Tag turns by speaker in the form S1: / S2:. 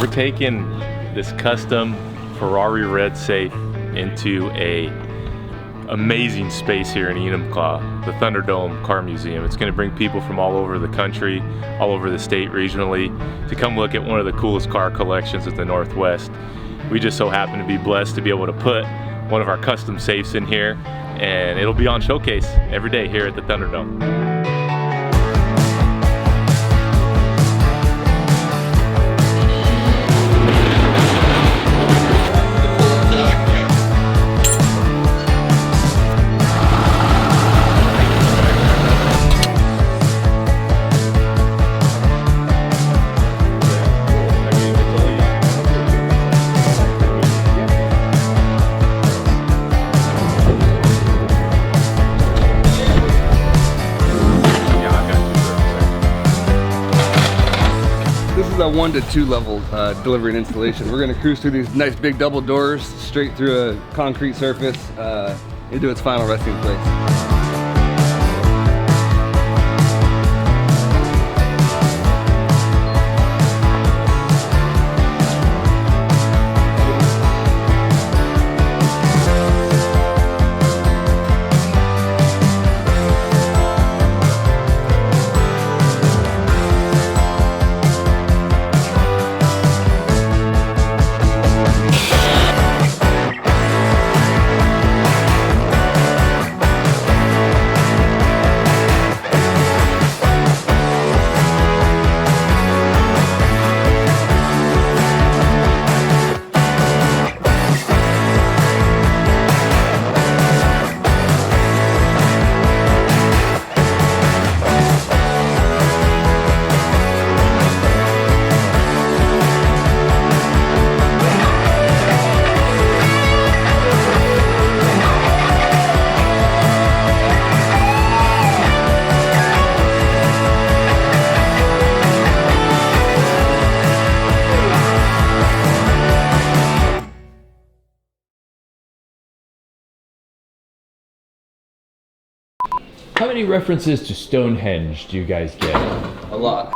S1: We're taking this custom Ferrari red safe into a amazing space here in Enumclaw, the Thunderdome Car Museum. It's going to bring people from all over the country, all over the state regionally, to come look at one of the coolest car collections of the Northwest. We just so happen to be blessed to be able to put one of our custom safes in here, and it'll be on showcase every day here at the Thunderdome.
S2: This is a 1 to 2 level delivery and installation. We're gonna cruise through these nice big double doors straight through a concrete surface into its final resting place.
S3: How many references to Stonehenge do you guys get?
S2: A lot.